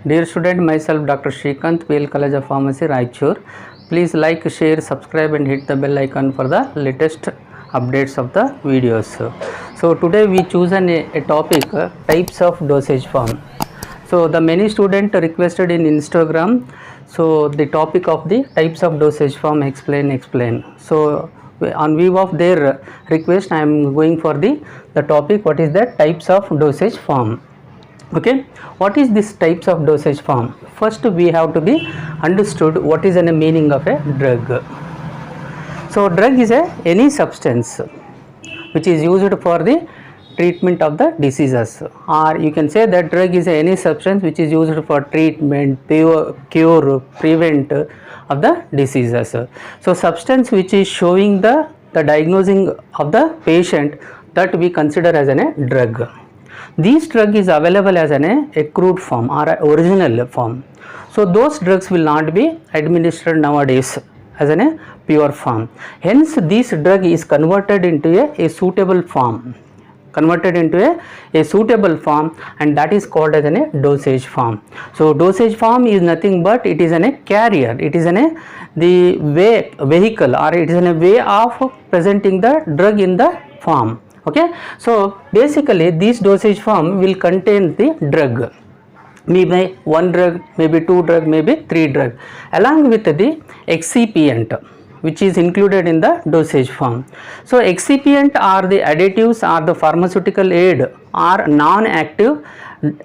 Dear student, myself Dr. Shrikant, PL College of Pharmacy, Raichur. Please like, share, subscribe and hit the bell icon for the latest updates of the videos. So today we chosen a topic, types of dosage form. So the many student requested in Instagram, so the topic of the types of dosage form explain. So on view of their request, I am going for the topic, what is the types of dosage form. Okay, what is this types of dosage form? First we have to be understood what is the meaning of a drug. So drug is any substance which is used for the treatment of the diseases, or you can say that drug is any substance which is used for treatment, cure, prevent of the diseases. So substance which is showing the diagnosing of the patient, that we consider as a drug. This drug is available as a crude form or original form. So those drugs will not be administered nowadays as a pure form. Hence this drug is converted into a suitable form. A suitable form, and that is called as a dosage form. So dosage form is nothing but it is a carrier, it is the vehicle, or it is a way of presenting the drug in the form. Okay, so basically this dosage form will contain the drug, maybe one drug, maybe two drug, maybe three drug, along with the excipient which is included in the dosage form. So excipient are the additives or the pharmaceutical aid or non-active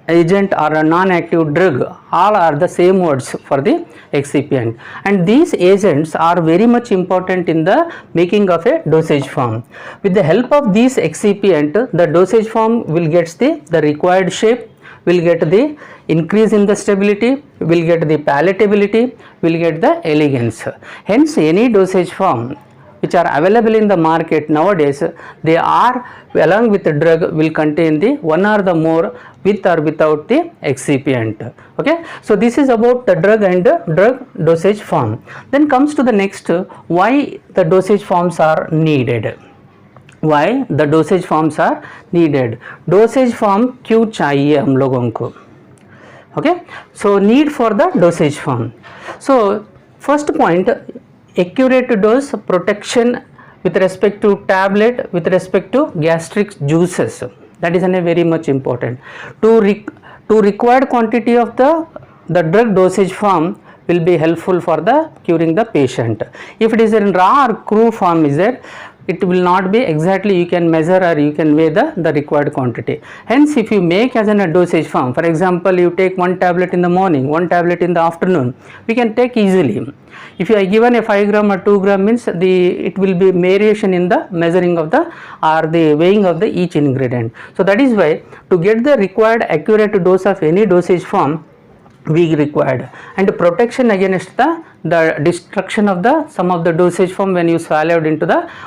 agent or a non-active drug, all are the same words for the excipient, and these agents are very much important in the making of a dosage form. With the help of this excipient, the dosage form will get the required shape, will get the increase in the stability, will get the palatability, will get the elegance. Hence any dosage form which are available in the market nowadays, they are along with the drug will contain the one or the more with or without the excipient. Okay, so this is about the drug and the drug dosage form. Then comes to the next, why the dosage forms are needed. Why the dosage forms are needed? Dosage form क्यों चाहिए हम लोगों को? Okay, so need for the dosage form. So first point, accurate dose protection with respect to tablet, with respect to gastric juices, that is a very much important. To required quantity of the drug dosage form will be helpful for the curing the patient. If it is in raw or crude form is there, it will not be exactly you can measure or you can weigh the required quantity. Hence if you make as a dosage form, for example you take one tablet in the morning, one tablet in the afternoon, we can take easily. If you are given a 5 gram or 2 gram means it will be variation in the measuring of the or the weighing of the each ingredient. So that is why to get the required accurate dose of any dosage form we required, and protection against the destruction of the some of the dosage form when you swallowed into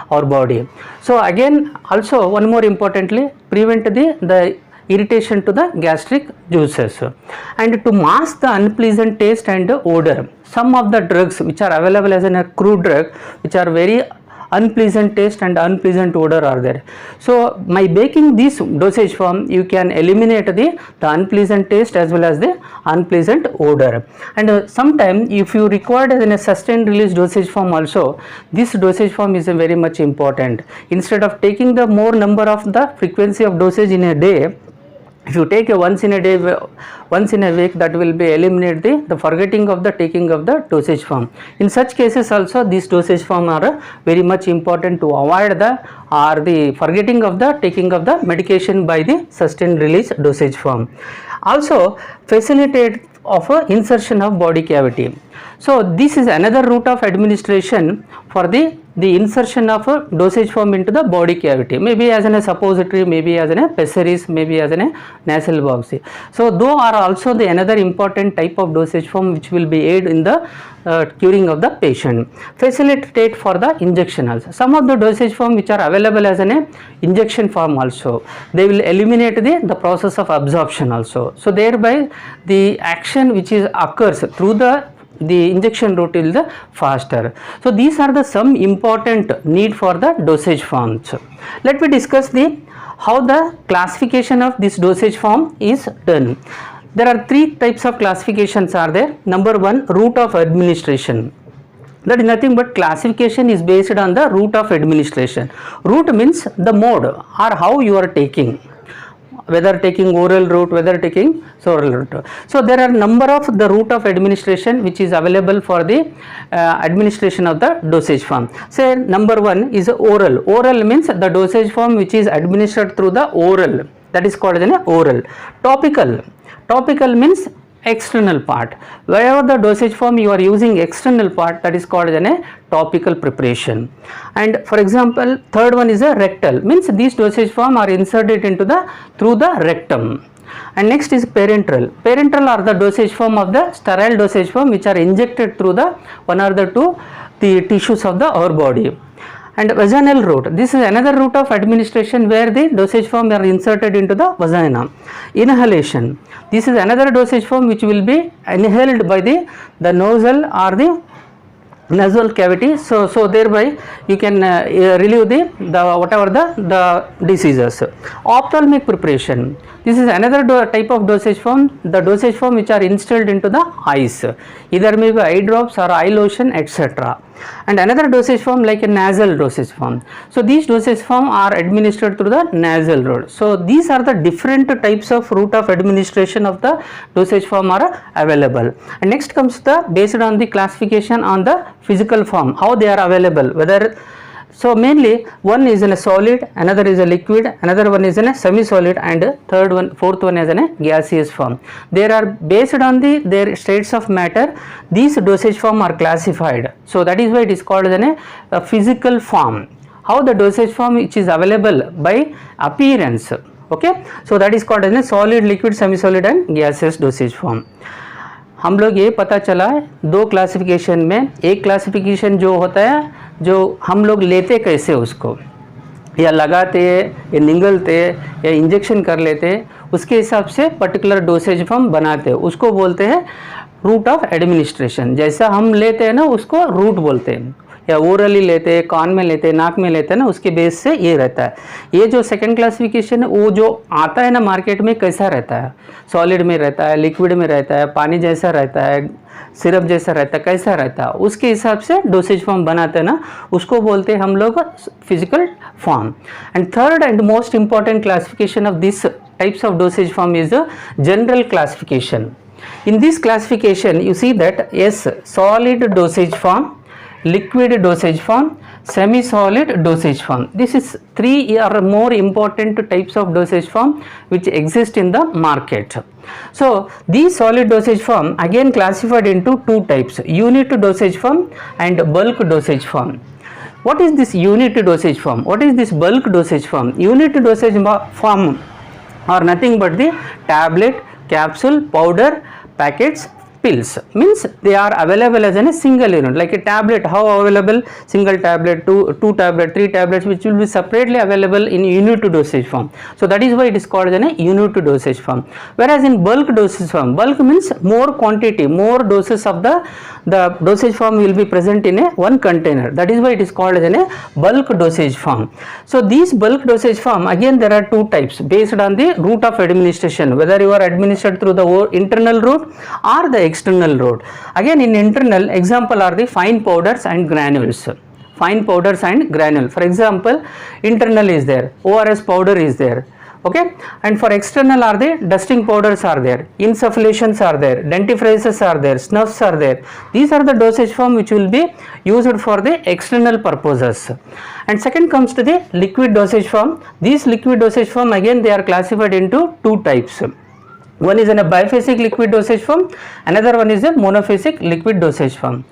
our body. So again also one more importantly, prevent the irritation to the gastric juices, and to mask the unpleasant taste and odor. Some of the drugs which are available as a crude drug which are very unpleasant taste and unpleasant odor are there. So by baking this dosage form you can eliminate the unpleasant taste as well as the unpleasant odor. And sometimes if you required as a sustained release dosage form also, this dosage form is very much important. Instead of taking the more number of the frequency of dosage in a day, if you take a once in a day, once in a week, that will be eliminate the forgetting of the taking of the dosage form. In such cases also these dosage form are very much important to avoid the forgetting of the taking of the medication by the sustained release dosage form. Also facilitate of insertion of body cavity. So this is another route of administration for the insertion of a dosage form into the body cavity, maybe as a suppository, maybe as a pessaries, maybe as a nasal biopsy. So those are also the another important type of dosage form which will be aid in the curing of the patient. Facilitate for the injection also. Some of the dosage form which are available as an injection form also, they will eliminate the process of absorption also. So thereby the action which is occurs through the injection route is the faster. So these are the some important need for the dosage forms. Let me discuss how the classification of this dosage form is done. There are three types of classifications are there. Number one, route of administration. That is nothing but classification is based on the route of administration. Route means the mode or how you are taking, whether taking oral route, whether taking oral route. So there are number of the route of administration which is available for the administration of the dosage form. Say number one is oral. Oral means the dosage form which is administered through the oral, that is called as an oral. Topical. Topical means external part. Wherever the dosage form you are using external part, that is called as a topical preparation. And for example, third one is a rectal, means these dosage form are inserted into the through the rectum. And next is parenteral. Parenteral are the dosage form of the sterile dosage form which are injected through the one or the two the tissues of the our body. And vaginal route, this is another route of administration where the dosage form are inserted into the vagina. Inhalation, this is another dosage form which will be inhaled by the nozzle or the nasal cavity, so thereby you can relieve the whatever the diseases. Ophthalmic preparation, this is another type of dosage form, the dosage form which are instilled into the eyes, either maybe eye drops or eye lotion, etc. And another dosage form like a nasal dosage form. So these dosage form are administered through the nasal route. So these are the different types of route of administration of the dosage form are available. And next comes the based on the classification on the physical form, how they are available, whether so mainly one is in a solid, another is a liquid, another one is in a semi-solid, and fourth one is in a gaseous form. They are based on their states of matter. These dosage form are classified. So that is why it is called as a physical form. How the dosage form which is available by appearance. Okay, so that is called as a solid, liquid, semi-solid and gaseous dosage form. हम लोग ये पता चला दो classification में, एक classification जो होता है जो हम लोग लेते कैसे उसको, या लगाते या निगलते या इंजेक्शन कर लेते, उसके हिसाब से पर्टिकुलर डोसेज फॉर्म बनाते हैं, उसको बोलते हैं रूट ऑफ एडमिनिस्ट्रेशन. जैसा हम लेते हैं ना उसको रूट बोलते हैं, या ओरली लेते हैं, कान में लेते हैं, नाक में लेते हैं ना, उसके बेस से ये रहता है. ये जो सेकंड क्लासिफिकेशन है वो जो आता है ना मार्केट में कैसा रहता है, सॉलिड में रहता है, लिक्विड में रहता है, पानी जैसा रहता है, सिरप जैसा रहता है, कैसा रहता है, उसके हिसाब से डोसेज फॉर्म बनाते हैं ना, उसको बोलते हैं हम लोग physical form. And third and most important classification of this types of dosage form is the general classification. In this classification you see that yes, solid dosage form, liquid dosage form, semi-solid dosage form. This is three or more important types of dosage form which exist in the market. So these solid dosage form again classified into two types, unit dosage form and bulk dosage form. What is this unit dosage form? What is this bulk dosage form? Unit dosage form are nothing but the tablet, capsule, powder, packets, pills, means they are available as in a single unit. Like a tablet, how available, single tablet, two tablet, three tablets, which will be separately available in unit dosage form. So that is why it is called as a unit dosage form. Whereas in bulk dosage form, bulk means more quantity, more doses of the dosage form will be present in a one container. That is why it is called as a bulk dosage form. So these bulk dosage form, again there are two types based on the route of administration, whether you are administered through the internal route or the external route. Again in internal, example are the fine powders and granules. Fine powders and granule. For example, internal is there, ORS powder is there. Okay, and for external are the dusting powders are there, insufflations are there, dentifrices are there, snuffs are there. These are the dosage form which will be used for the external purposes. And second comes to the liquid dosage form. These liquid dosage form again they are classified into two types. One is in a biphasic liquid dosage form, another one is a monophasic liquid dosage form.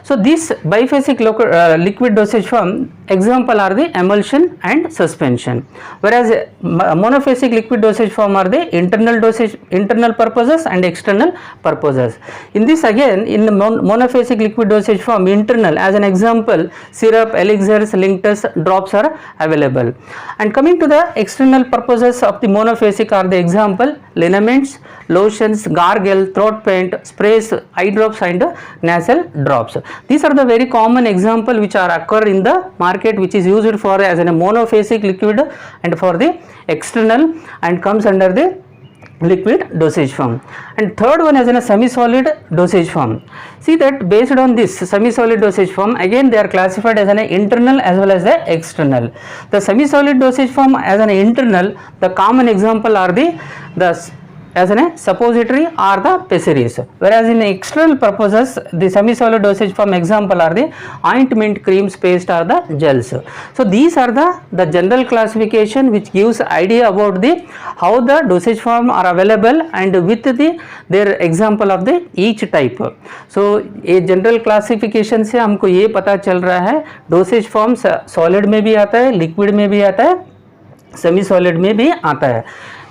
So this biphasic liquid dosage form, example are the emulsion and suspension, whereas monophasic liquid dosage form are the internal purposes and external purposes. In this again, in the monophasic liquid dosage form, internal, as an example, syrup, elixirs, linctus, drops are available. And coming to the external purposes of the monophasic are the example, liniments, lotions, gargle, throat paint, sprays, eye drops and nasal drops. These are the very common example which are occur in the market, which is used for as a monophasic liquid and for the external, and comes under the liquid dosage form. And third one is in a semi-solid dosage form. See that based on this semi-solid dosage form, again they are classified as an internal as well as the external. The semi-solid dosage form as an internal, the common example are the as a suppository or the pessaries, whereas in external purposes the semi-solid dosage form example are the ointment, creams, paste or the gels. So these are the general classification which gives idea about the how the dosage form are available and with their example of the each type. So ये general classification से हमको ये पता चल रहा है dosage form solid में भी आता है, लिक्विड में भी आता है, सेमी सॉलिड में भी आता है.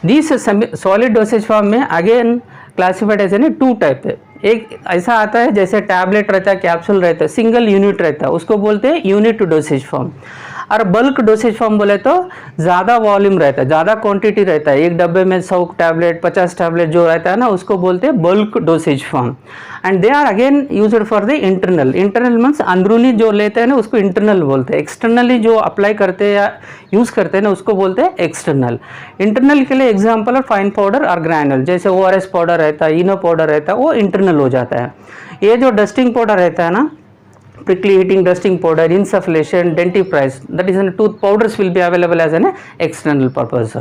दिस सॉलिड डोसेज फॉर्म में again classified as an two type है. एक ऐसा आता है जैसे टैबलेट रहता है, कैप्सूल रहता है, सिंगल यूनिट रहता है, उसको बोलते हैं यूनिट डोसेज फॉर्म. और बल्क डोसेज फॉर्म बोले तो ज़्यादा वॉल्यूम रहता है, ज़्यादा क्वांटिटी रहता है, एक डब्बे में 100 टैबलेट 50 टैबलेट जो रहता है ना उसको बोलते हैं bulk dosage form. And they are again used for the internal. Internal means अंदरूनी जो लेते हैं ना उसको इंटरनल बोलते हैं. एक्सटर्नली जो अप्लाई करते हैं या यूज़ करते हैं ना उसको बोलते हैं एक्सटर्नल. इंटरनल के लिए एग्जाम्पल और फाइन पाउडर और ग्रैनुल, जैसे ORS पाउडर रहता है, इनो पाउडर रहता है, वो इंटरनल हो जाता है. ये जो डस्टिंग पाउडर रहता है ना, prickly heating dusting powder, insufflation, dentifrice, that is in tooth powders will be available as an external purpose.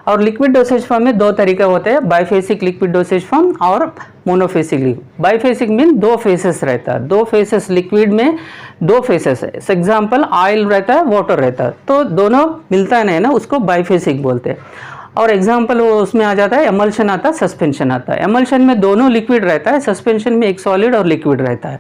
और liquid dosage form में दो तरीका होते हैं, biphasic liquid dosage form और monophasic. biphasic mean दो phases रहता है, दो phases liquid में दो phases है. एग्जाम्पल ऑयल रहता है, वाटर रहता है, तो दोनों मिलता है ना उसको biphasic बोलते हैं. और एग्जाम्पल वो उसमें आ जाता है एमल्शन आता है, सस्पेंशन आता है. एमल्शन में दोनों लिक्विड रहता है, सस्पेंशन में एक सॉलिड और लिक्विड रहता है.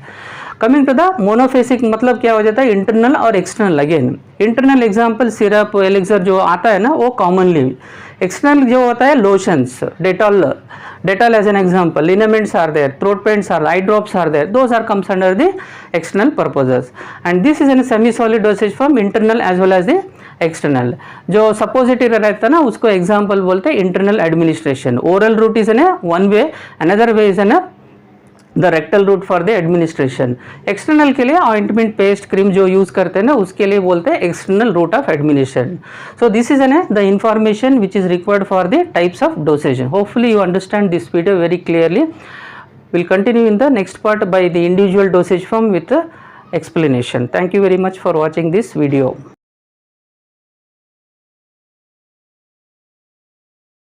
कमिंग टू द मोनोफेसिक मतलब क्या हो जाता है इंटरनल और external. Again internal example syrup, elixir जो आता है ना वो कॉमनली. एक्सटर्नल जो होता है lotions, Dettol as an example, liniments are there, throat paints are, eye drops are there, those are comes under the external purposes. And this is an semi solid dosage form internal as well as the external. जो suppository रहता है ना उसको example बोलते हैं internal administration. Oral route is an one way, another way is an the rectal route for the administration. External के लिए ointment, paste, cream जो यूज करते हैं ना उसके लिए बोलते हैं external route of administration. So this is an the information which is required for the types of dosage. Hopefully you understand this video very clearly. We'll continue in the next part by the individual dosage form with explanation. Thank you very much for watching this video.